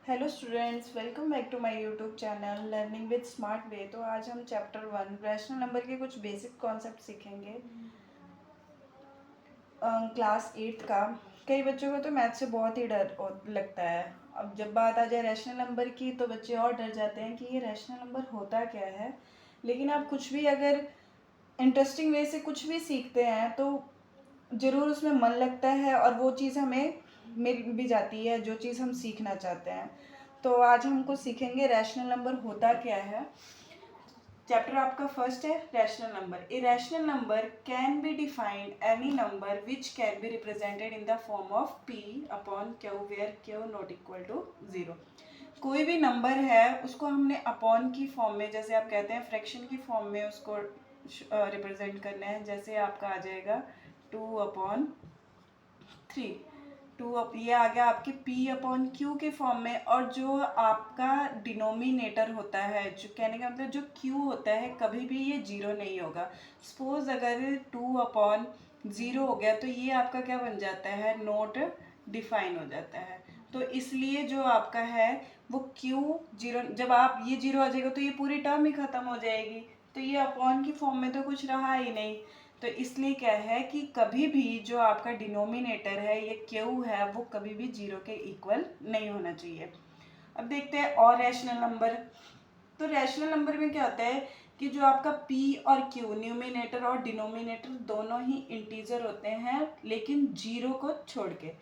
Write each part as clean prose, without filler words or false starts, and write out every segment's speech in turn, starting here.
Hello students, welcome back to my YouTube channel learning with smart way. तो आज हम chapter 1 rational number के कुछ बेसिक कॉन्सेप्ट सीखेंगे। क्लास 8 का कई बच्चों को तो मैथ से बहुत ही डर लगता है। अब जब बात आ जाए रैशनल नंबर की तो बच्चे और डर जाते हैं कि ये रैशनल नंबर होता क्या है। लेकिन आप कुछ भी अगर इंटरेस्टिंग वे से कुछ भी सीखते हैं तो ज़रूर उसमें मन लगता है और वो चीज़ हमें मिल भी जाती है जो चीज़ हम सीखना चाहते हैं। तो आज हम कुछ सीखेंगे रैशनल नंबर होता क्या है। चैप्टर आपका फर्स्ट है rational number. A rational number can be defined any number which can be represented in the form of p upon q where q not equal to zero. कोई भी number है उसको हमने अपॉन की form में, जैसे आप कहते हैं फ्रैक्शन की फॉर्म में उसको रिप्रेजेंट करना है। जैसे आपका आ जाएगा 2/3। ये आ गया आपके p अपॉन क्यू के फॉर्म में। और जो आपका डिनोमिनेटर होता है, जो कहने का मतलब जो q होता है, कभी भी ये जीरो नहीं होगा। सपोज अगर 2/0 हो गया तो ये आपका क्या बन जाता है, नोट डिफाइन हो जाता है। तो इसलिए जो आपका है वो q जीरो, जब आप ये जीरो आ जाएगा तो ये पूरी टर्म ही खत्म हो जाएगी। तो ये अपॉन की फॉर्म में तो कुछ रहा ही नहीं। तो इसलिए क्या है कि कभी भी जो आपका डिनोमिनेटर है ये क्यू है वो कभी भी जीरो के इक्वल नहीं होना चाहिए। अब देखते हैं और रैशनल नंबर। तो रैशनल नंबर में क्या होता है कि जो आपका p और q, न्यूमिनेटर और डिनोमिनेटर, दोनों ही इंटीजर होते हैं लेकिन जीरो को छोड़ के।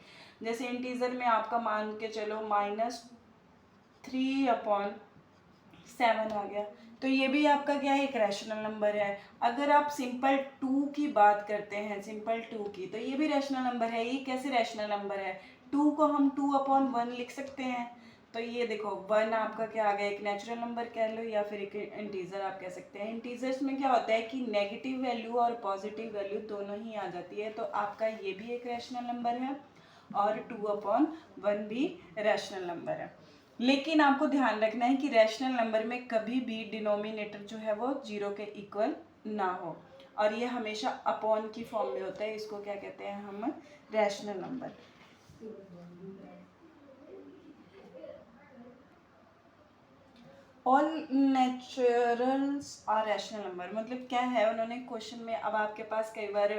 जैसे इंटीजर में आपका मान के चलो -3/7 आ गया, तो ये भी आपका क्या है, एक रैशनल नंबर है। अगर आप सिंपल 2 की बात करते हैं, सिंपल 2 की, तो ये भी रैशनल नंबर है। ये कैसे रैशनल नंबर है, 2 को हम 2/1 लिख सकते हैं। तो ये देखो 1 आपका क्या आ गया, एक नेचुरल नंबर कह लो या फिर एक इंटीजर आप कह सकते हैं। इंटीजर्स में क्या होता है कि नेगेटिव वैल्यू और पॉजिटिव वैल्यू दोनों ही आ जाती है। तो आपका ये भी एक रैशनल नंबर है और 2/1 भी रैशनल नंबर है। लेकिन आपको ध्यान रखना है कि रैशनल नंबर में कभी भी डिनोमिनेटर जो है वो जीरो के इक्वल ना हो, और ये हमेशा अपॉन की फॉर्म में होता है। इसको क्या कहते हैं हम, rational number. All naturals are rational number मतलब क्या है, उन्होंने क्वेश्चन में, अब आपके पास कई बार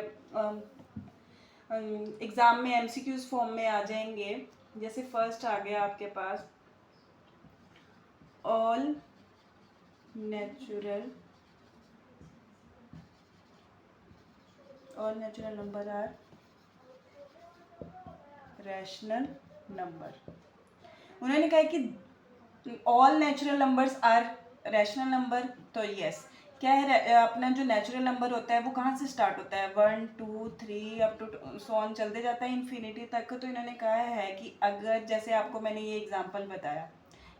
एग्जाम में एमसीक्यूज फॉर्म में आ जाएंगे। जैसे फर्स्ट आ गया आपके पास, all natural number are rational number. उन्होंने कहा कि all natural numbers are rational number. तो यस, क्या है, अपना जो नेचुरल नंबर होता है वो कहाँ से स्टार्ट होता है, 1 2 3 अप टू सो ऑन चलते जाता है इन्फिनिटी तक। तो इन्होंने कहा है कि अगर, जैसे आपको मैंने ये एग्जांपल बताया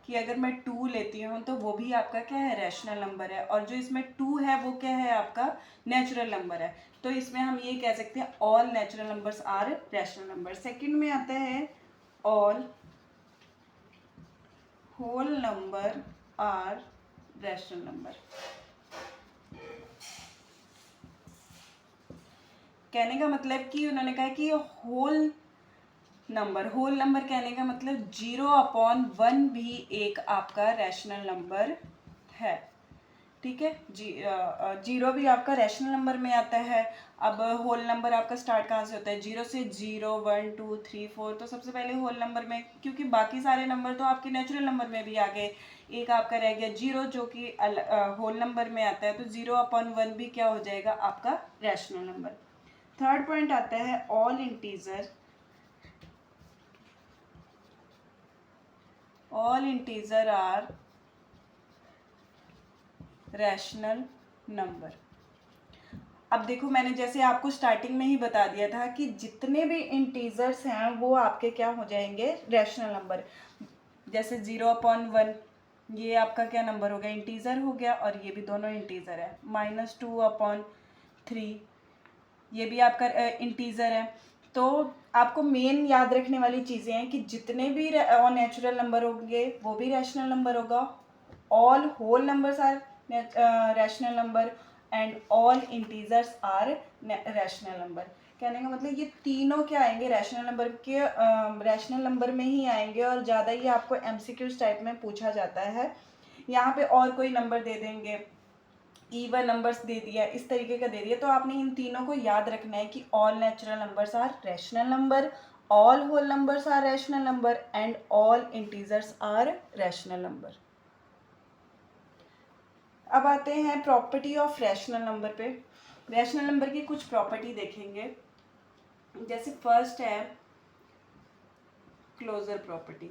कि अगर मैं 2 लेती हूँ तो वो भी आपका क्या है, रैशनल नंबर है। और जो इसमें 2 है वो क्या है, आपका नेचुरल नंबर है। तो इसमें हम ये कह सकते हैं all natural numbers are rational number. Second में आता है all whole number are rational number. कहने का मतलब कि उन्होंने कहा कि होल नंबर कहने का मतलब 0/1 भी एक आपका रैशनल नंबर है। ठीक है जी, जीरो भी आपका रैशनल नंबर में आता है। अब होल नंबर आपका स्टार्ट कहाँ से होता है, 0 से। 0 1 2 3 4, तो सबसे पहले होल नंबर में, क्योंकि बाकी सारे नंबर तो आपके नेचुरल नंबर में भी आ गए। एक आपका रह गया 0 जो कि होल नंबर में आता है, तो 0/1 भी क्या हो जाएगा, आपका रैशनल नंबर। थर्ड पॉइंट आता है all integer are rational number. अब देखो, मैंने जैसे आपको स्टार्टिंग में ही बता दिया था कि जितने भी इंटीजर्स हैं वो आपके क्या हो जाएंगे, रैशनल नंबर। जैसे 0/1 ये आपका क्या नंबर हो गया, इंटीजर हो गया, और ये भी दोनों इंटीजर है। -2/3 ये भी आपका इंटीजर है। तो आपको मेन याद रखने वाली चीज़ें हैं कि जितने भी नेचुरल नंबर होंगे वो भी रैशनल नंबर होगा। All whole numbers are rational number and all integers are rational number. कहने का मतलब ये तीनों क्या आएंगे, रैशनल नंबर के रैशनल नंबर में ही आएंगे और ज़्यादा ये आपको एमसीक्यूज टाइप में पूछा जाता है। यहाँ पे और कोई नंबर दे देंगे, इवन नंबर्स दे दिया, इस तरीके का दे दिया, तो आपने इन तीनों को याद रखना है कि all natural numbers are rational number, all whole numbers are rational number and all integers are rational number. अब आते हैं प्रॉपर्टी ऑफ रैशनल नंबर पे। रैशनल नंबर की कुछ प्रॉपर्टी देखेंगे। जैसे फर्स्ट है क्लोजर प्रॉपर्टी।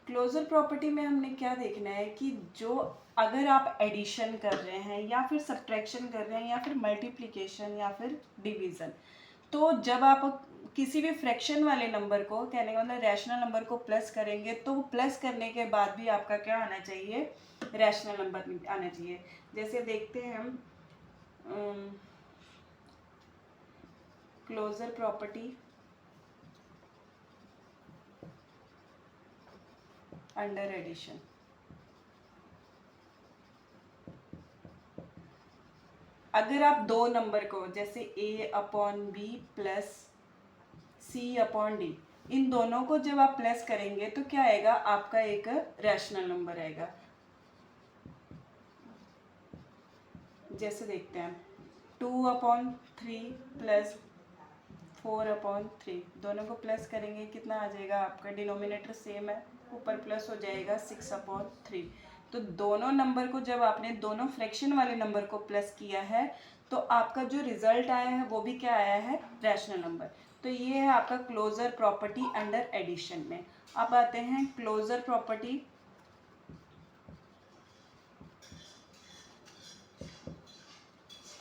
क्लोजर प्रॉपर्टी में हमने क्या देखना है कि जो अगर आप एडिशन कर रहे हैं या फिर सब्ट्रैक्शन कर रहे हैं या फिर मल्टीप्लिकेशन या फिर डिवीज़न, तो जब आप किसी भी फ्रैक्शन वाले नंबर को, कहने का मतलब रैशनल नंबर को प्लस करेंगे, तो प्लस करने के बाद भी आपका क्या आना चाहिए, रैशनल नंबर आना चाहिए। जैसे देखते हैं हम क्लोजर प्रॉपर्टी अंडर एडिशन। अगर आप दो नंबर को, जैसे a upon B plus C upon D, इन दोनों को जब आप प्लस करेंगे तो क्या आएगा, आपका एक रैशनल नंबर आएगा। जैसे देखते हैं 2/3 प्लस 4/3, दोनों को प्लस करेंगे कितना आ जाएगा, आपका डिनोमिनेटर सेम है, ऊपर प्लस हो जाएगा 6/3। तो दोनों नंबर को जब आपने दोनों फ्रैक्शन वाले नंबर को प्लस किया है तो आपका जो रिजल्ट आया है वो भी क्या आया है, रैशनल नंबर। तो ये है आपका क्लोजर प्रॉपर्टी अंडर एडिशन में। अब आते हैं क्लोजर प्रॉपर्टी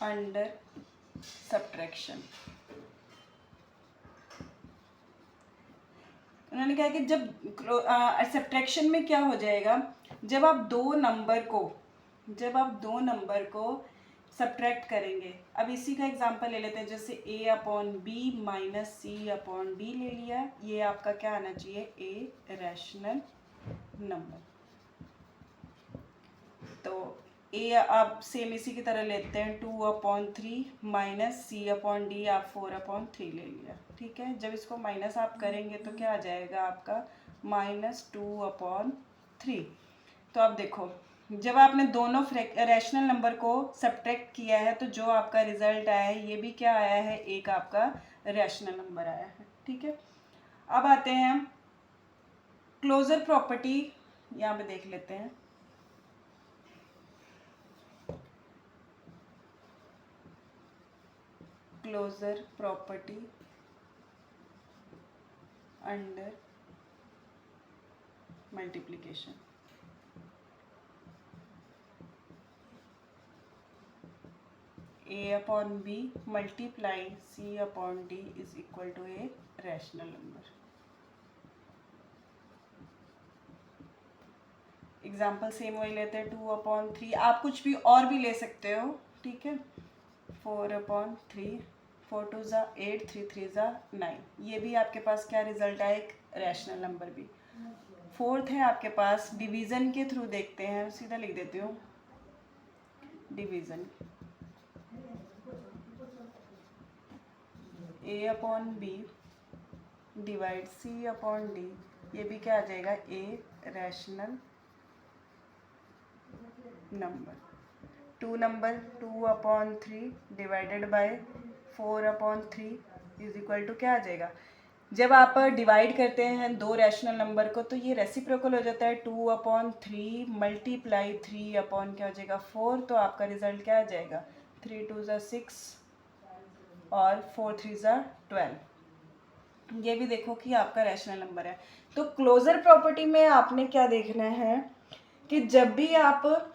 अंडर सब्ट्रैक्शन। उन्होंने कहा कि जब सब्ट्रैक्शन में क्या हो जाएगा, जब आप दो नंबर को सब्ट्रैक्ट करेंगे। अब इसी का एग्जांपल ले लेते हैं, जैसे a upon b minus c upon d ले लिया, ये आपका क्या आना चाहिए, ए रैशनल नंबर। तो a आप सेम इसी की तरह लेते हैं, 2/3 माइनस सी अपॉन डी आप 4/3 ले लिया, ठीक है। जब इसको माइनस आप करेंगे तो क्या आ जाएगा आपका -2/3। तो अब देखो, जब आपने दोनों रैशनल नंबर को सब्ट्रैक्ट किया है तो जो आपका रिजल्ट आया है ये भी क्या आया है, एक आपका रैशनल नंबर आया है, ठीक है। अब आते हैं क्लोजर प्रॉपर्टी, यहाँ पे देख लेते हैं। Closure property under multiplication. a upon b multiply c upon d is equal to a rational number. Example same वही लेते हैं, 2/3, आप कुछ भी और भी ले सकते हो, ठीक है। 4/3, 4 2 ज़ा 8, 3 3 ज़ा 9, ये भी आपके पास क्या रिजल्ट आया, एक रैशनल नंबर भी। फोर्थ है आपके पास डिवीज़न के थ्रू देखते हैं, सीधा लिख देती हूँ division. a upon b divide c upon d, ये भी क्या आ जाएगा, a rational number. 2/3 divided by 4/3 is equal to क्या आ जाएगा। जब आप डिवाइड करते हैं दो रैशनल नंबर को तो ये रेसिप्रोकल हो जाता है, 2/3 मल्टीप्लाई 3 अपॉन क्या हो जाएगा 4, तो आपका रिजल्ट क्या आ जाएगा, 3 2 ज़ा 6 और 4 3 ज़ा 12। ये भी देखो कि आपका रैशनल नंबर है। तो क्लोजर प्रॉपर्टी में आपने क्या देखना है कि जब भी आप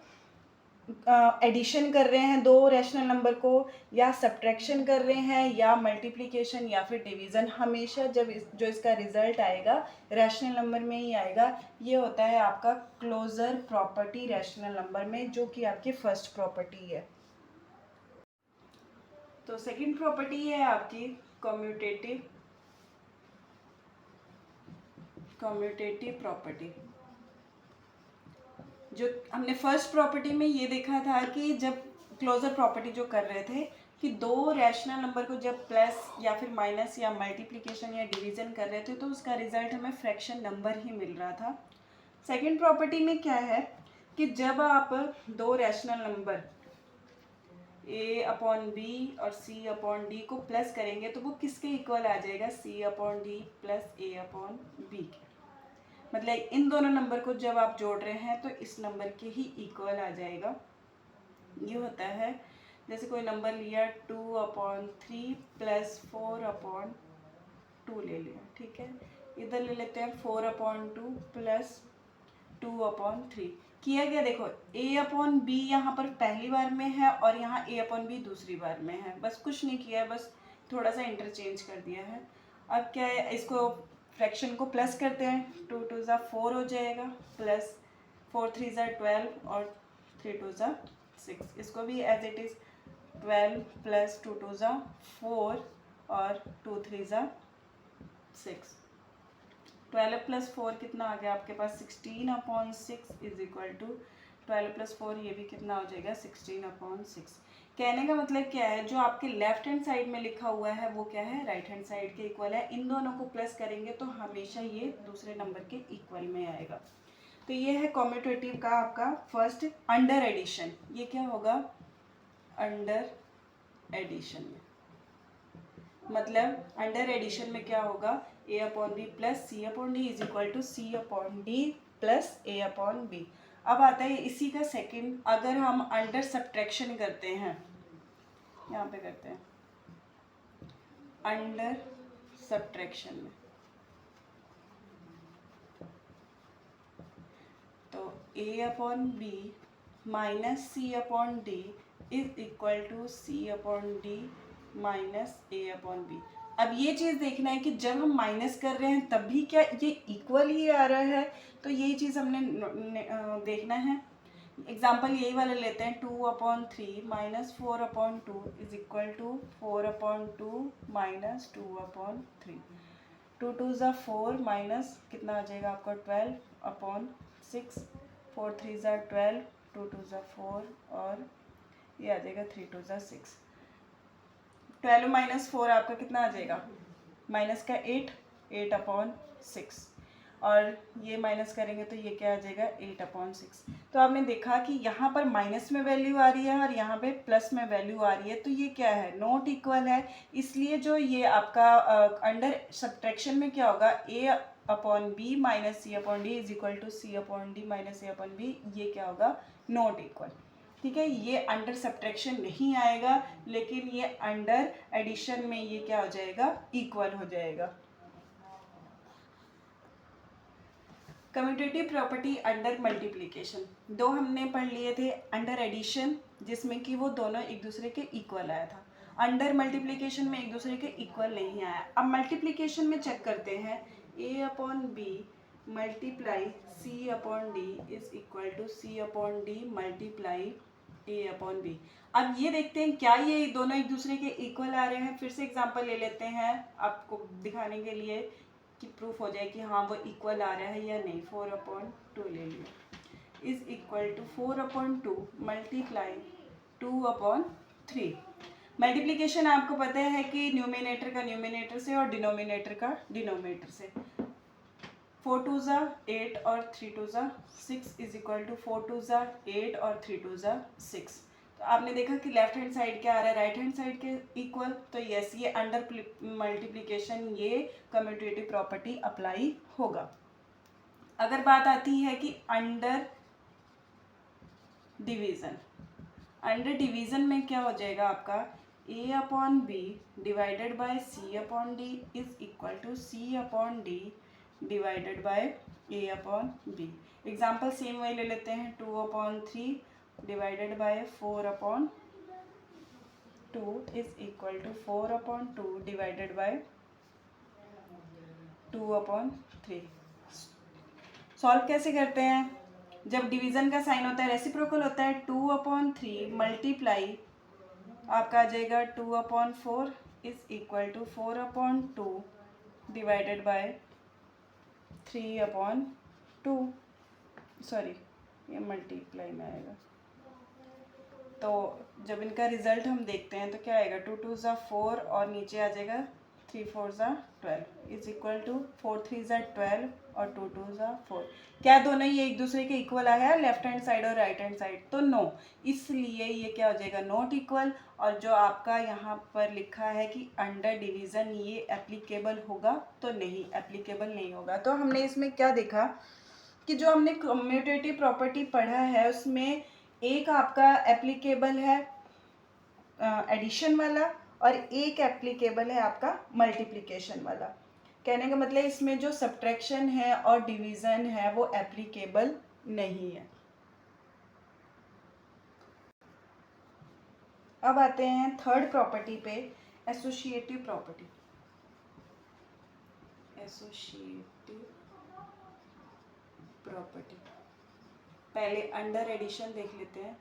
एडिशन कर रहे हैं दो रैशनल नंबर को, या सब्ट्रैक्शन कर रहे हैं, या मल्टीप्लिकेशन या फिर डिवीज़न, हमेशा जब जो इसका रिजल्ट आएगा रैशनल नंबर में ही आएगा। ये होता है आपका क्लोजर प्रॉपर्टी रैशनल नंबर में, जो कि आपकी फर्स्ट प्रॉपर्टी है। तो सेकंड प्रॉपर्टी है आपकी कम्यूटेटिव प्रॉपर्टी। जो हमने फर्स्ट प्रॉपर्टी में ये देखा था कि जब क्लोजर प्रॉपर्टी जो कर रहे थे कि दो रैशनल नंबर को जब प्लस या फिर माइनस या मल्टीप्लिकेशन या डिवीज़न कर रहे थे तो उसका रिजल्ट हमें फ्रैक्शन नंबर ही मिल रहा था। सेकंड प्रॉपर्टी में क्या है कि जब आप दो rational number a upon b और c अपॉन डी को प्लस करेंगे तो वो किसके इक्वल आ जाएगा, c upon d plus a upon b के। मतलब इन दोनों नंबर को जब आप जोड़ रहे हैं तो इस नंबर के ही इक्वल आ जाएगा। ये होता है जैसे कोई नंबर लिया 2/3 प्लस 4/2 ले लिया, ठीक है। इधर ले लेते हैं 4/2 प्लस 2/3। किया गया देखो a/b यहाँ पर पहली बार में है और यहाँ a/b दूसरी बार में है, बस कुछ नहीं किया है, बस थोड़ा सा इंटरचेंज कर दिया है। अब क्या है, इसको फ्रैक्शन को प्लस करते हैं, 2 2 ज़ा 4 हो जाएगा प्लस 4 3 ज़ा 12 और 3 2 ज़ा 6। इसको भी एज इट इज़ 12 प्लस 2 2 ज़ा 4 और 2 3 ज़ा 6। 12 प्लस 4 कितना आ गया आपके पास, 16/6 इज इक्वल टू 12 प्लस 4, ये भी कितना हो जाएगा 16/6। कहने का मतलब क्या है, जो आपके लेफ्ट हैंड साइड में लिखा हुआ है वो क्या है, राइट हैंड साइड के इक्वल है। इन दोनों को प्लस करेंगे तो हमेशा ये दूसरे नंबर के इक्वल में आएगा। तो ये है कॉम्यूटेटिव का आपका फर्स्ट अंडर एडिशन। ये क्या होगा, अंडर एडिशन में, मतलब अंडर एडिशन में क्या होगा, a/b plus c/d is equal to c/d plus a/b। अब आता है इसी का सेकंड, अगर हम अंडर सब्ट्रैक्शन करते हैं, यहाँ पे करते हैं अंडर सब्ट्रैक्शन में, तो a/b minus c/d is equal to c/d minus a/b। अब ये चीज़ देखना है कि जब हम माइनस कर रहे हैं तब भी क्या ये इक्वल ही आ रहा है, तो यही चीज़ हमने देखना है। एग्जाम्पल यही वाला लेते हैं, 2/3 minus 4/2 is equal to 4/2 minus 2/3। 2 2 ज़ा 4 माइनस कितना आ जाएगा आपका 12/6, 4 3 ज़ा 12, 2 2 ज़ा 4 और ये आ जाएगा 3 2 ज़ा 6। 12 माइनस 4 आपका कितना आ जाएगा, माइनस का 8/6 और ये माइनस करेंगे तो ये क्या आ जाएगा 8/6। तो आपने देखा कि यहाँ पर माइनस में वैल्यू आ रही है और यहाँ पे प्लस में वैल्यू आ रही है, तो ये क्या है, नॉट इक्वल है। इसलिए जो ये आपका अंडर सब्ट्रैक्शन में क्या होगा, a/b minus c/d is equal to c/d minus a/b, ये क्या होगा, नॉट इक्वल। ठीक है, ये अंडर सब्ट्रैक्शन नहीं आएगा, लेकिन ये अंडर एडिशन में ये क्या हो जाएगा, इक्वल हो जाएगा। कम्यूटेटिव प्रॉपर्टी अंडर मल्टीप्लिकेशन, दो हमने पढ़ लिए थे, अंडर एडिशन जिसमें कि वो दोनों एक दूसरे के इक्वल आया था, अंडर मल्टीप्लिकेशन में एक दूसरे के इक्वल नहीं आया। अब मल्टीप्लिकेशन में चेक करते हैं, a/b multiply c/d is equal to c/d multiply a/b। अब ये देखते हैं क्या ये दोनों एक दूसरे के इक्वल आ रहे हैं। फिर से एग्जांपल ले लेते हैं आपको दिखाने के लिए कि प्रूफ हो जाए कि हाँ वो इक्वल आ रहा है या नहीं। 4/2 ले लिया is equal to 4/2 multiply 2/3। Multiplication आपको पता है कि न्यूमिनेटर का न्यूमिनेटर से और डिनोमिनेटर का डिनोमिनेटर से। 4 2 ज़ा 8 और 3 2 ज़ा 6 इज इक्वल टू 4 2 ज़ा 8 और 3 2 ज़ा 6। तो आपने देखा कि लेफ्ट हैंड साइड क्या आ रहा है, राइट हैंड साइड के इक्वल। तो यस, ये अंडर मल्टीप्लिकेशन ये कम्यूटेटिव प्रॉपर्टी अप्लाई होगा। अगर बात आती है कि अंडर डिवीज़न, अंडर डिवीज़न में क्या हो जाएगा आपका, a/b divided by c/d is equal to c/d divided by a/b। Example same वही ले लेते हैं, 2/3 divided by 4/2 is equal to 4/2 divided by 2/3। Solve कैसे करते हैं, जब डिवीज़न का साइन होता है रेसिप्रोकल होता है, 2/3 मल्टीप्लाई आपका आ जाएगा 2/4 is equal to 4/2 divided by 3/2। Sorry, ये मल्टीप्लाई में आएगा तो जब इनका रिजल्ट हम देखते हैं तो क्या आएगा, 2 2 ज़ा 4 और नीचे आ जाएगा 3 4 ज़ा 12 इज इक्वल टू 4 3 ज़ा 12 और 2 2 ज़ा 4। क्या दोनों ये एक दूसरे के इक्वल आया है लेफ्ट हैंड साइड और राइट हैंड साइड, तो नो, इसलिए ये क्या हो जाएगा, नॉट इक्वल। और जो आपका यहाँ पर लिखा है कि अंडर डिवीज़न ये एप्लीकेबल होगा, तो नहीं, एप्लीकेबल नहीं होगा। तो हमने इसमें क्या देखा कि जो हमने कम्यूटेटिव प्रॉपर्टी पढ़ा है उसमें एक आपका एप्लीकेबल है एडिशन वाला और एक एप्लीकेबल है आपका मल्टीप्लिकेशन वाला। कहने का मतलब इसमें जो सब्ट्रैक्शन है और डिवीज़न है वो एप्लीकेबल नहीं है। अब आते हैं थर्ड प्रॉपर्टी पे, एसोसिएटिव प्रॉपर्टी। एसोसिएटिव प्रॉपर्टी, पहले अंडर एडिशन देख लेते हैं।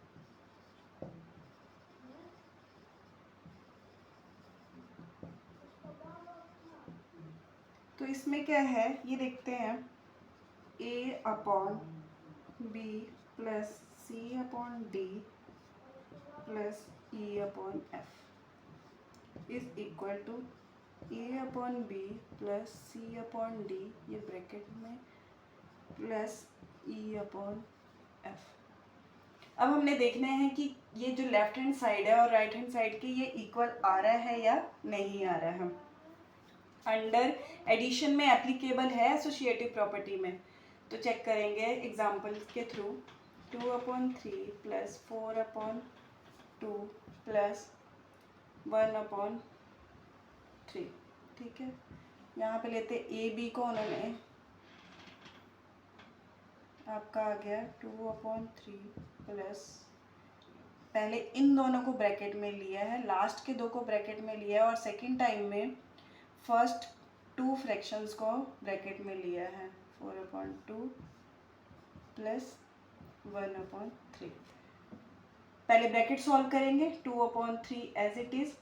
तो इसमें क्या है ये देखते हैं, a upon B plus C upon d plus e upon f is equal to a upon B plus C upon d, ये ब्रैकेट में, प्लस ई अपॉन एफ। अब हमने देखना है कि ये जो लेफ्ट हैंड साइड है और राइट हैंड साइड के ये इक्वल आ रहा है या नहीं आ रहा है। अंडर एडिशन में एप्लीकेबल है एसोसिएटिव प्रॉपर्टी में, तो चेक करेंगे एग्जांपल के through. 2 upon 3 plus 4 upon 2 plus 1 upon 3, ठीक है। यहाँ पे लेते ए बी को, उन्होंने आपका आ गया 2 अपॉन 3 प्लस, पहले इन दोनों को ब्रैकेट में लिया है, लास्ट के दो को ब्रैकेट में लिया है और सेकेंड टाइम में फर्स्ट टू फ्रैक्शंस को ब्रैकेट में लिया है, 4 अपॉन 2 प्लस 1 अपॉन 3। पहले ब्रैकेट सॉल्व करेंगे, 2 अपॉन 3 एज इट इज़,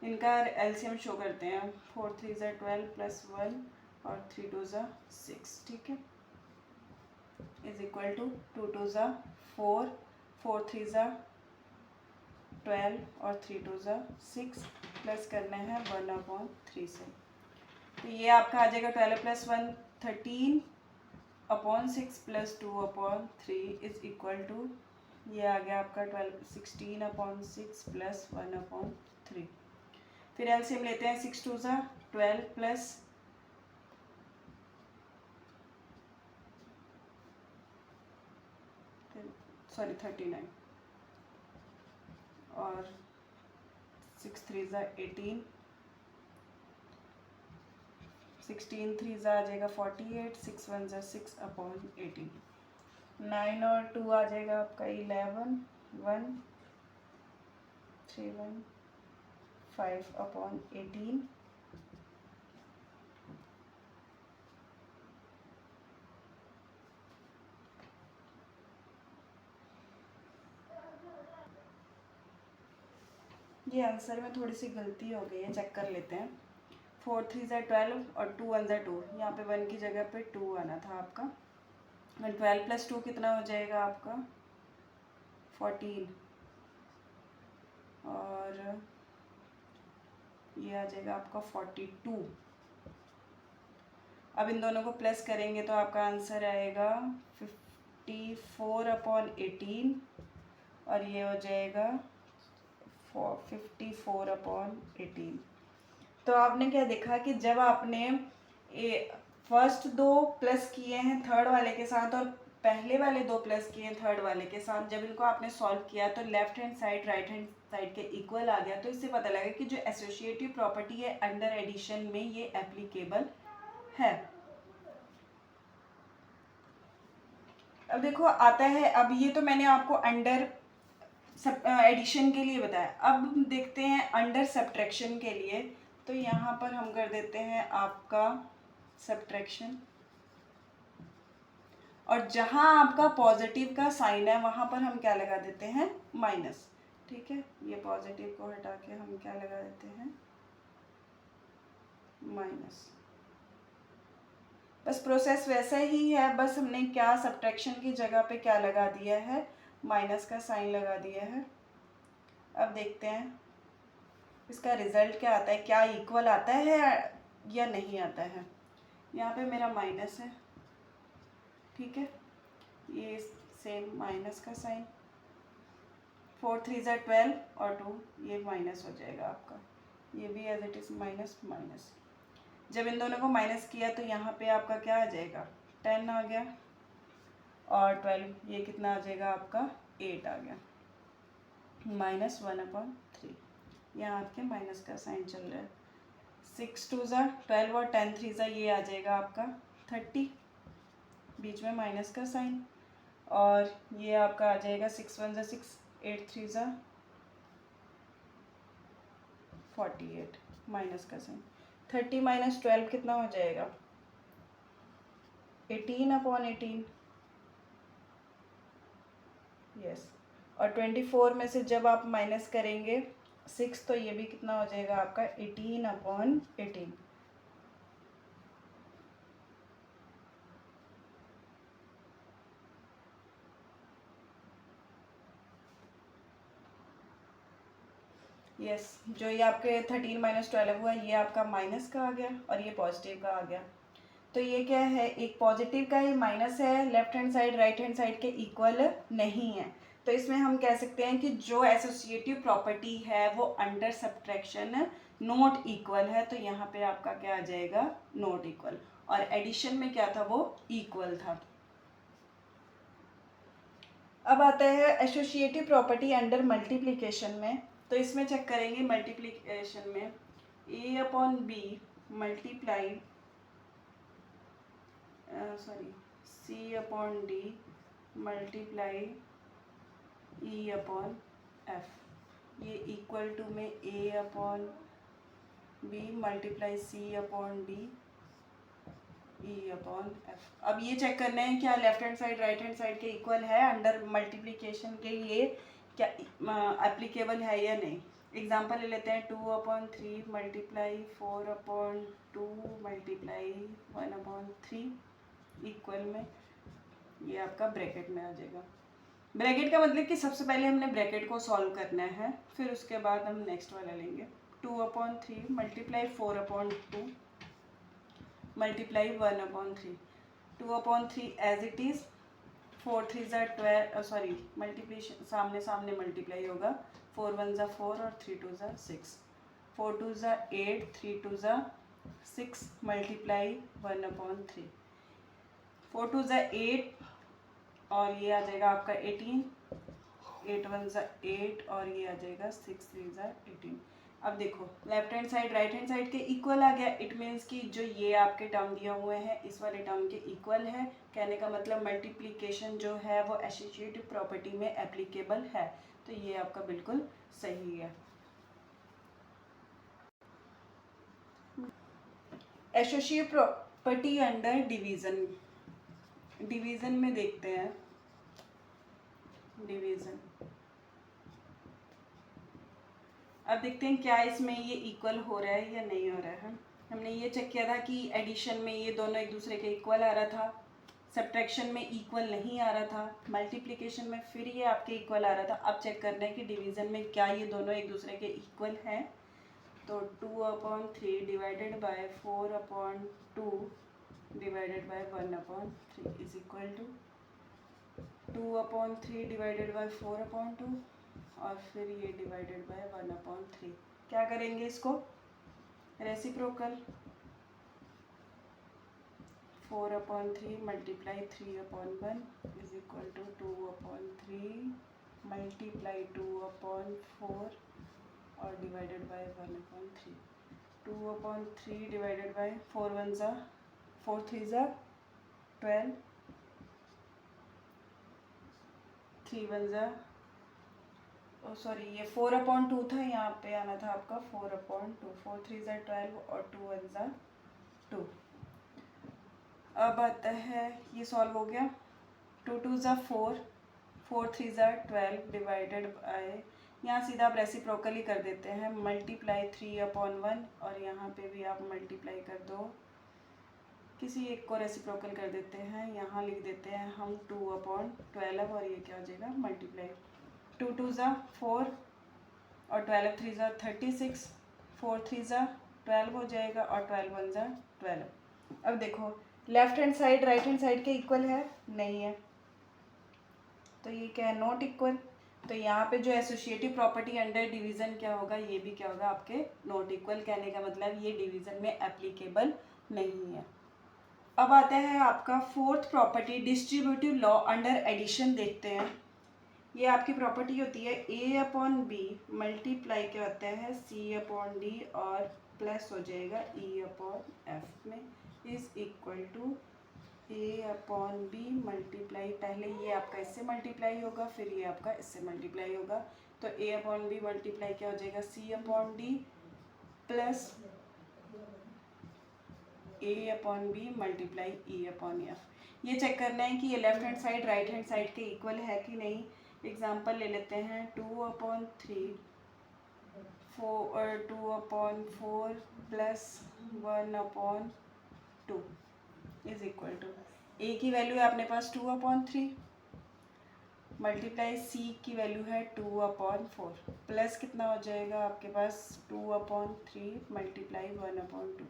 इनका एलसीएम शो करते हैं, 4 3 ज़ा 12 प्लस 1 और 3 2 ज़ा 6, ठीक है, इज इक्वल टू 2 2 ज़ा 4, 4 3 ज़ा 12 और 3 2 ज़ा 6, प्लस करना है 1 अपॉन 3 से। तो ये आपका आ जाएगा 12 plus 1 13 upon 6 plus 2 upon 3 is equal to, ये आ गया आपका 16 अपॉन 6 प्लस 1 अपॉन 3। फिर एलसीएम लेते हैं, 6 2 ज़ा 12 प्लस सॉरी 39 और 6 3 ज़ा 18, 16 3 ज़ा आ जाएगा 48, 6 1 ज़ा 6 अपॉन 18, 9 और 2 आ जाएगा आपका 11, 1 3 1 5 अपॉन 18, ये आंसर में थोड़ी सी गलती हो गई है, चेक कर लेते हैं। 4 3 ज़ा 12 और 2 1 ज़ा 2, यहाँ पे 1 की जगह पे 2 आना था आपका। 12 प्लस 2 कितना हो जाएगा आपका 14, और ये आ जाएगा आपका 42। अब इन दोनों को प्लस करेंगे तो आपका आंसर आएगा 54 अपॉन 18 और ये हो जाएगा 54 अपॉन 18। तो आपने क्या देखा कि जब आपने फर्स्ट दो प्लस किए हैं थर्ड वाले के साथ और पहले वाले दो प्लस किए हैं थर्ड वाले के साथ, जब इनको आपने सॉल्व किया तो left hand side right hand side के इक्वल आ गया। तो इससे पता लगा कि जो एसोसिएटिव प्रॉपर्टी है अंडर एडिशन में ये एप्लीकेबल है। अब देखो आता है, अब ये तो मैंने आपको अंडर एडिशन के लिए बताया, अब देखते हैं अंडर सब्ट्रैक्शन के लिए। तो यहाँ पर हम कर देते हैं आपका सब्ट्रैक्शन, और जहाँ आपका पॉजिटिव का साइन है वहाँ पर हम क्या लगा देते हैं, माइनस, ठीक है। ये पॉजिटिव को हटा के हम क्या लगा देते हैं, माइनस। बस प्रोसेस वैसा ही है, बस हमने क्या सब्ट्रैक्शन की जगह पे क्या लगा दिया है, माइनस का साइन लगा दिया है। अब देखते हैं इसका रिज़ल्ट क्या आता है, क्या इक्वल आता है या नहीं आता है। यहाँ पे मेरा माइनस है, ठीक है, ये सेम माइनस का साइन, 4 3 ज़ा 12 और 2 ये माइनस हो जाएगा आपका, ये भी as it is minus minus. जब इन दोनों को माइनस किया तो यहाँ पे आपका क्या आ जाएगा, 10 आ गया, और 12 ये कितना आ जाएगा आपका, 8 आ गया, -1/3। यहाँ आपके माइनस का साइन चल रहा है। 6 2 ज़ा 12 और 10 3 ज़ा ये आ जाएगा आपका 30, बीच में माइनस का साइन, और ये आपका आ जाएगा 6 1 ज़ा 6, 8 3 ज़ा 48, माइनस का साइन। 30 - 12 कितना हो जाएगा, 18/18, यस। और 24 में से जब आप माइनस करेंगे 6 तो ये भी कितना हो जाएगा आपका, 18/18। यस, जो ये आपके 13 - 12 हुआ ये आपका माइनस का आ गया और ये पॉजिटिव का आ गया। तो ये क्या है, एक पॉजिटिव का ही माइनस है, left hand side right hand side के इक्वल नहीं है। तो इसमें हम कह सकते हैं कि जो एसोसिएटिव प्रॉपर्टी है वो अंडर सब्ट्रैक्शन नॉट इक्वल है। तो यहाँ पे आपका क्या आ जाएगा, नॉट इक्वल, और एडिशन में क्या था, वो इक्वल था। अब आता है एसोसिएटिव प्रॉपर्टी अंडर मल्टीप्लिकेशन में। तो इसमें चेक करेंगे मल्टीप्लिकेशन में, A/B multiply C/D multiply E/F, ये इक्वल टू में A/B मल्टीप्लाई C/D E/F। अब ये चेक करना है क्या left hand side right hand side के इक्वल है, अंडर मल्टीप्लिकेशन के ये क्या एप्लीकेबल है या नहीं। एग्जांपल ले लेते हैं, 2/3 मल्टीप्लाई 4/2 मल्टीप्लाई 1/3 इक्वल में, ये आपका ब्रैकेट में आ जाएगा। ब्रैकेट का मतलब कि सबसे पहले हमने ब्रैकेट को सॉल्व करना है, फिर उसके बाद हम नेक्स्ट वाला लेंगे। 2/3 multiply 4/2 multiply 1/3, 2/3 as it is, 4 3 ज़ा 12, सॉरी मल्टीप्लिकेशन सामने सामने मल्टीप्लाई होगा, 4 1 ज़ा 4 और 3 2 ज़ा 6, 4 2 ज़ा 8, 3 2 ज़ा 6 मल्टीप्लाई 1/3, 4 2 ज़ा 8 और ये आ जाएगा आपका 18, 8 1 ज़ा 8 और ये आ जाएगा 6 3 ज़ा 18। अब देखो left hand side right hand side के इक्वल आ गया, इट मीन्स कि जो ये आपके टर्म दिए हुए हैं इस वाले टर्म के इक्वल है। कहने का मतलब मल्टीप्लिकेशन जो है वो एसोसिएटिव प्रॉपर्टी में एप्लीकेबल है। तो ये आपका बिल्कुल सही है। Associative property under division, division में देखते हैं, डिवीज़न। अब देखते हैं क्या इसमें ये इक्वल हो रहा है या नहीं हो रहा है। हमने ये चेक किया था कि एडिशन में ये दोनों एक दूसरे के इक्वल आ रहा था, सब्ट्रैक्शन में इक्वल नहीं आ रहा था, मल्टीप्लिकेशन में फिर ये आपके इक्वल आ रहा था। अब चेक करना है कि डिवीज़न में क्या ये दोनों एक दूसरे के इक्वल हैं। तो 2/3 divided by 4/2 divided by 1/3 is equal to 2/3 divided by 4/2 और फिर ये डिवाइडेड बाय 1/3। क्या करेंगे इसको, reciprocal, 4/3 multiply 3/1 is equal to 2/3 multiply 2/4 और डिवाइडेड बाय 1/3। 2/3 डिवाइडेड बाय 4 1 ज़ा 4 3 ज़ा 12, 3 1 ज़ा सॉरी ये 4/2 था, यहाँ पे आना था आपका 4/2, 4 3 ज़ा 12 और 2 1 ज़ा 2। अब आता है ये सॉल्व हो गया, 2 2 ज़ा 4, 4 3 ज़ा 12 डिवाइडेड बाय, यहाँ सीधा आप रेसिप्रोकल ही कर देते हैं, मल्टीप्लाई 3/1 और यहाँ पे भी आप मल्टीप्लाई कर दो किसी एक को रेसिप्रोकल कर देते हैं, यहाँ लिख देते हैं हम 2/12 और ये क्या हो जाएगा मल्टीप्लाई 2 2 ज़ा 4 और 12 3 ज़ा 36, 4 3 ज़ा 12 हो जाएगा और 12 1 ज़ा 12। अब देखो left hand side right hand side के इक्वल है, नहीं है, तो ये क्या है नॉट इक्वल। तो यहाँ पे जो एसोसिएटिव प्रॉपर्टी अंडर डिवीजन क्या होगा, ये भी क्या होगा आपके नॉट इक्वल। कहने का मतलब ये डिवीजन में एप्लीकेबल नहीं है। अब आता है आपका fourth property distributive law under addition देखते हैं। ये आपकी प्रॉपर्टी होती है A/B मल्टीप्लाई क्या होता है C/D और प्लस हो जाएगा E/F में is equal to A/B multiply, पहले ये आपका इससे मल्टीप्लाई होगा फिर ये आपका इससे मल्टीप्लाई होगा, तो A/B मल्टीप्लाई क्या हो जाएगा C/D plus A/B multiply E/F। ये चेक करना है कि ये left hand side right hand side के इक्वल है कि नहीं। एग्जांपल ले लेते हैं 2/3 2/4 प्लस 1/2 इज इक्वल टू ए की वैल्यू है अपने पास 2/3 मल्टीप्लाई सी की वैल्यू है 2/4 प्लस कितना हो जाएगा आपके पास 2/3 मल्टीप्लाई 1/2।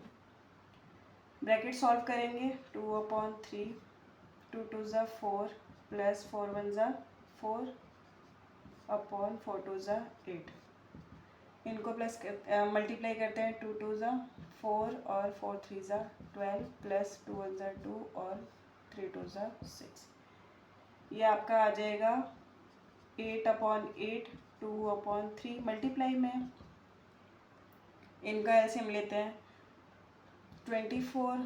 ब्रैकेट सॉल्व करेंगे 2/3 2 2 ज़ा 4 प्लस 4 1 ज़ा 4 अपॉन 4 2 ज़ा 8। इनको प्लस मल्टीप्लाई करते हैं 2 2 ज़ा 4 और 4 3 ज़ा 12 प्लस 2 1 ज़ा 2 और 3 2 ज़ा 6। ये आपका आ जाएगा 8/8 2/3 मल्टीप्लाई में इनका एलसीएम लेते हैं 24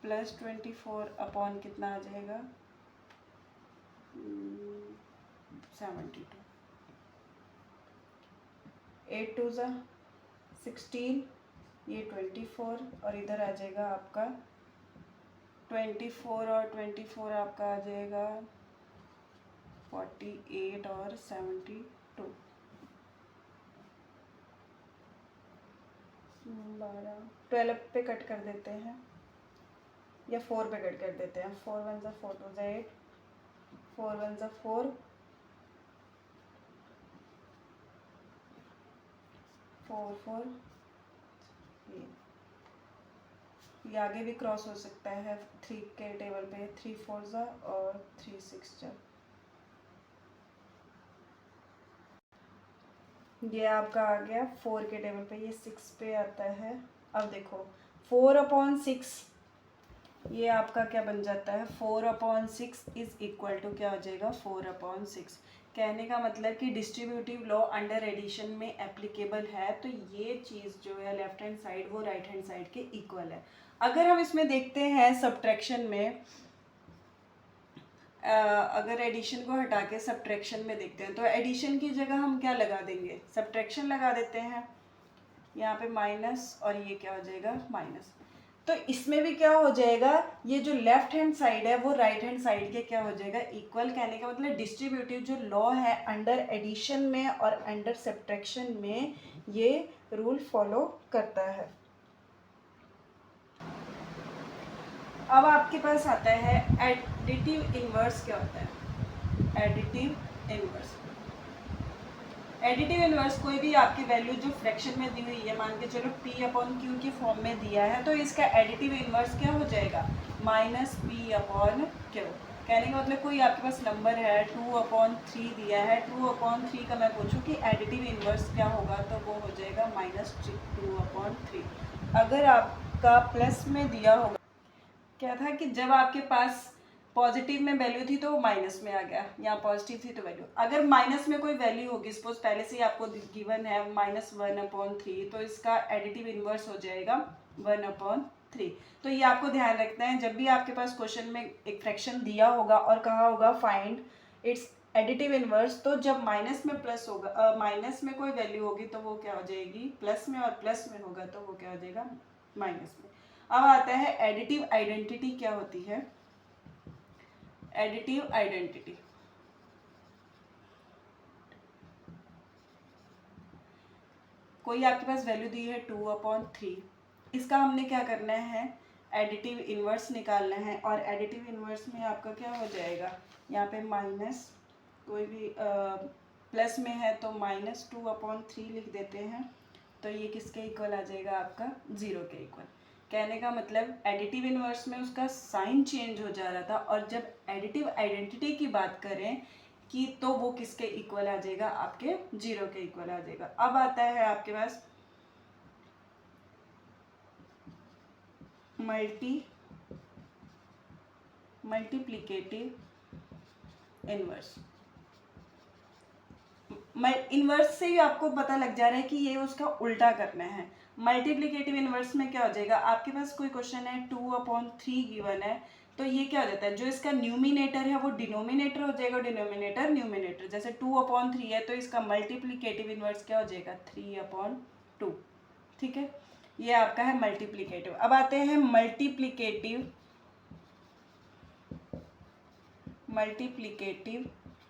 प्लस 24 अपॉन कितना आ जाएगा 72। 8 2 ज़ा 16 ये 24 और इधर आ जाएगा आपका 24 और 24 आपका आ जाएगा 48 और 72। 12 पे कट कर देते हैं या 4 पे कट कर देते हैं। 4 1 ज़ा 4 2 ज़ा 8 4 1 ज़ा 4 4 4 ये आगे भी क्रॉस हो सकता है 3 के टेबल पे 3 4 ज़ा और 3 6 ज़ा। ये आपका आ गया 4 के टेबल पे, ये 6 पे आता है। अब देखो 4/6 ये आपका क्या बन जाता है 4/6 इज इक्वल टू क्या हो जाएगा 4/6। कहने का मतलब कि डिस्ट्रीब्यूटिव लॉ अंडर एडिशन में एप्लीकेबल है, तो ये चीज़ जो है लेफ्ट हैंड साइड वो राइट हैंड साइड के इक्वल है। अगर हम इसमें देखते हैं सब्ट्रैक्शन में, अगर एडिशन को हटा के सब्ट्रैक्शन में देखते हैं तो एडिशन की जगह हम क्या लगा देंगे सब्ट्रैक्शन लगा देते हैं। यहाँ पे माइनस और ये क्या हो जाएगा माइनस, तो इसमें भी क्या हो जाएगा ये जो लेफ्ट हैंड साइड है वो राइट हैंड साइड के क्या हो जाएगा इक्वल। कहने का मतलब डिस्ट्रीब्यूटिव जो लॉ है अंडर एडिशन में और अंडर सब्ट्रैक्शन में ये रूल फॉलो करता है। अब आपके पास आता है एडिटिव इन्वर्स। क्या होता है एडिटिव इन्वर्स? एडिटिव इन्वर्स कोई भी आपकी वैल्यू जो फ्रैक्शन में दी हुई है, मान के चलो P/Q के फॉर्म में दिया है, तो इसका एडिटिव इन्वर्स क्या हो जाएगा -P/Q। कहने का मतलब कोई आपके पास नंबर है 2/3 दिया है, 2/3 का मैं पूछूं कि एडिटिव इन्वर्स क्या होगा तो वो हो जाएगा -2/3। अगर आपका प्लस में दिया होगा, क्या था कि जब आपके पास पॉजिटिव में वैल्यू थी तो माइनस में आ गया, यहाँ पॉजिटिव थी तो वैल्यू, अगर माइनस में कोई वैल्यू होगी सपोज पहले से ही आपको गिवन है -1/3, तो इसका एडिटिव इन्वर्स हो जाएगा 1/3। तो ये आपको ध्यान रखना है जब भी आपके पास क्वेश्चन में एक फ्रैक्शन दिया होगा और कहा होगा फाइंड इट्स एडिटिव इन्वर्स, तो जब माइनस में प्लस होगा माइनस में कोई वैल्यू होगी तो वो क्या हो जाएगी प्लस में, और प्लस में होगा तो वो क्या हो जाएगा माइनस में। अब आता है एडिटिव आइडेंटिटी। क्या होती है एडिटिव आइडेंटिटी? कोई आपके पास वैल्यू दी है 2/3, इसका हमने क्या करना है एडिटिव इन्वर्स निकालना है, और एडिटिव इन्वर्स में आपका क्या हो जाएगा, यहाँ पे माइनस, कोई भी प्लस में है तो -2/3 लिख देते हैं, तो ये किसके इक्वल आ जाएगा, आपका 0 के इक्वल। कहने का मतलब एडिटिव इन्वर्स में उसका साइन चेंज हो जा रहा था, और जब एडिटिव आइडेंटिटी की बात करें कि तो वो किसके इक्वल आ जाएगा, आपके 0 के इक्वल आ जाएगा। अब आता है आपके पास मल्टीप्लिकेटिव इन्वर्स। इन्वर्स से ही आपको पता लग जा रहा है कि ये उसका उल्टा करना है। मल्टीप्लिकेटिव इन्वर्स में क्या हो जाएगा, आपके पास कोई क्वेश्चन है 2/3 गिवन है, तो ये क्या हो जाता है, जो इसका न्यूमिनेटर है वो डिनोमिनेटर हो जाएगा, डिनोमिनेटर न्यूमिनेटर। जैसे 2/3 है तो इसका मल्टीप्लिकेटिव इन्वर्स क्या हो जाएगा, 3/2। ठीक है, ये आपका है मल्टीप्लिकेटिव। अब आते हैं मल्टीप्लिकेटिव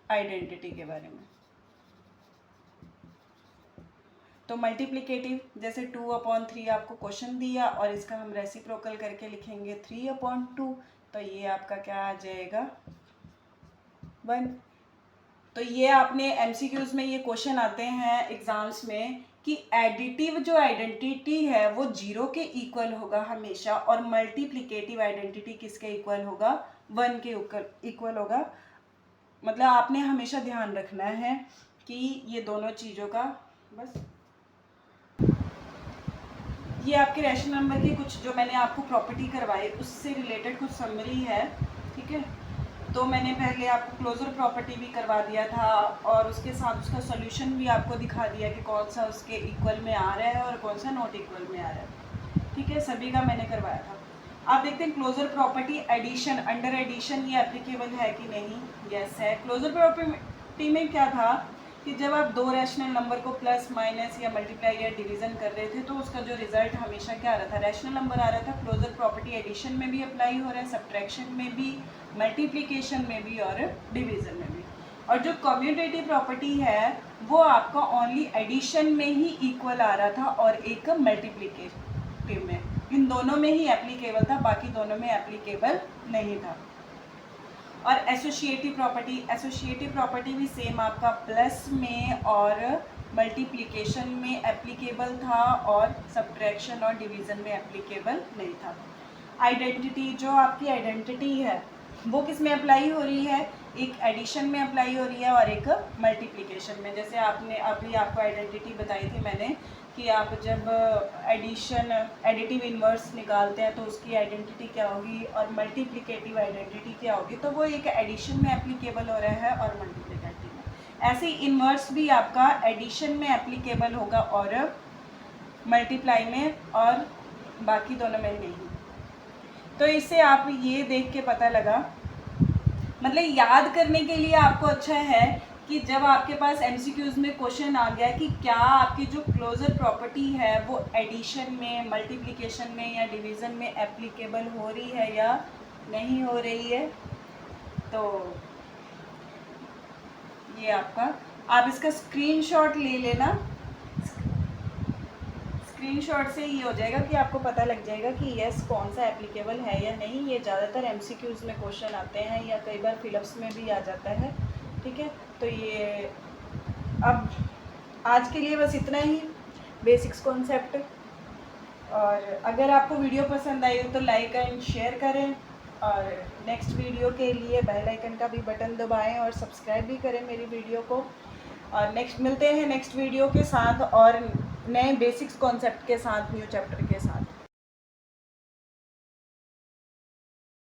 आइडेंटिटी के बारे में। तो मल्टीप्लिकेटिव जैसे 2/3 आपको क्वेश्चन दिया और इसका हम रेसिप्रोकल करके लिखेंगे 3/2, तो ये आपका क्या आ जाएगा, 1। तो ये आपने एमसीक्यूज में ये क्वेश्चन आते हैं एग्जाम्स में कि एडिटिव जो आइडेंटिटी है वो 0 के इक्वल होगा हमेशा, और मल्टीप्लिकेटिव आइडेंटिटी किसके इक्वल होगा, 1 के इक्वल होगा। मतलब आपने हमेशा ध्यान रखना है कि ये दोनों चीज़ों का, बस ये आपके रैशनल नंबर की कुछ जो मैंने आपको प्रॉपर्टी करवाई उससे रिलेटेड कुछ समरी है। ठीक है, तो मैंने पहले आपको क्लोजर प्रॉपर्टी भी करवा दिया था, और उसके साथ उसका सॉल्यूशन भी आपको दिखा दिया कि कौन सा उसके इक्वल में आ रहा है और कौन सा नॉट इक्वल में आ रहा है। ठीक है, सभी का मैंने करवाया था। आप देखते हैं closure property addition, under addition ये एप्लीकेबल है कि नहीं, यस है। क्लोजर प्रॉपर्टी में क्या था कि जब आप दो रैशनल नंबर को प्लस माइनस या मल्टीप्लाई या डिवीज़न कर रहे थे तो उसका जो रिजल्ट हमेशा क्या आ रहा था, रैशनल नंबर आ रहा था। क्लोजर प्रॉपर्टी एडिशन में भी अप्लाई हो रहा है, सब्ट्रैक्शन में भी, मल्टीप्लिकेशन में भी और डिवीज़न में भी। और जो कम्यूटेटिव प्रॉपर्टी है वो आपका ओनली एडिशन में ही इक्वल आ रहा था और एक मल्टीप्लिकेटिव में, इन दोनों में ही एप्लीकेबल था, बाकी दोनों में एप्लीकेबल नहीं था। और एसोसिएटिव प्रॉपर्टी भी सेम आपका प्लस में और मल्टीप्लिकेशन में एप्लीकेबल था और सब्ट्रैक्शन और डिवीज़न में एप्लीकेबल नहीं था। आइडेंटिटी, जो आपकी आइडेंटिटी है वो किस में अप्लाई हो रही है, एक एडिशन में अप्लाई हो रही है और एक मल्टीप्लिकेशन में। जैसे आपने अभी आपको आइडेंटिटी बताई थी मैंने कि आप जब एडिटिव इन्वर्स निकालते हैं तो उसकी आइडेंटिटी क्या होगी और मल्टीप्लिकेटिव आइडेंटिटी क्या होगी, तो वो एक एडिशन में एप्लीकेबल हो रहा है और मल्टीप्लिकेटिव में। ऐसे ही इन्वर्स भी आपका एडिशन में एप्लीकेबल होगा और मल्टीप्लाई में, और बाकी दोनों में नहीं। तो इससे आप ये देख के पता लगा, मतलब याद करने के लिए आपको अच्छा है कि जब आपके पास एमसीक्यूज में क्वेश्चन आ गया कि क्या आपकी जो क्लोजर प्रॉपर्टी है वो एडिशन में, मल्टीप्लिकेशन में या डिवीज़न में एप्लीकेबल हो रही है या नहीं हो रही है, तो ये आपका, आप इसका स्क्रीनशॉट ले लेना। स्क्रीनशॉट से ये हो जाएगा कि आपको पता लग जाएगा कि यस कौन सा एप्लीकेबल है या नहीं। ये ज़्यादातर एमसीक्यूज में क्वेश्चन आते हैं या कई बार फिलअप्स में भी आ जाता है। ठीक है, तो ये अब आज के लिए बस इतना ही बेसिक्स कॉन्सेप्ट। और अगर आपको वीडियो पसंद आई हो तो लाइक एंड शेयर करें, और नेक्स्ट वीडियो के लिए बेल आइकन का भी बटन दबाएं और सब्सक्राइब भी करें मेरी वीडियो को। और नेक्स्ट मिलते हैं नेक्स्ट वीडियो के साथ और नए बेसिक्स कॉन्सेप्ट के साथ, न्यू चैप्टर के साथ।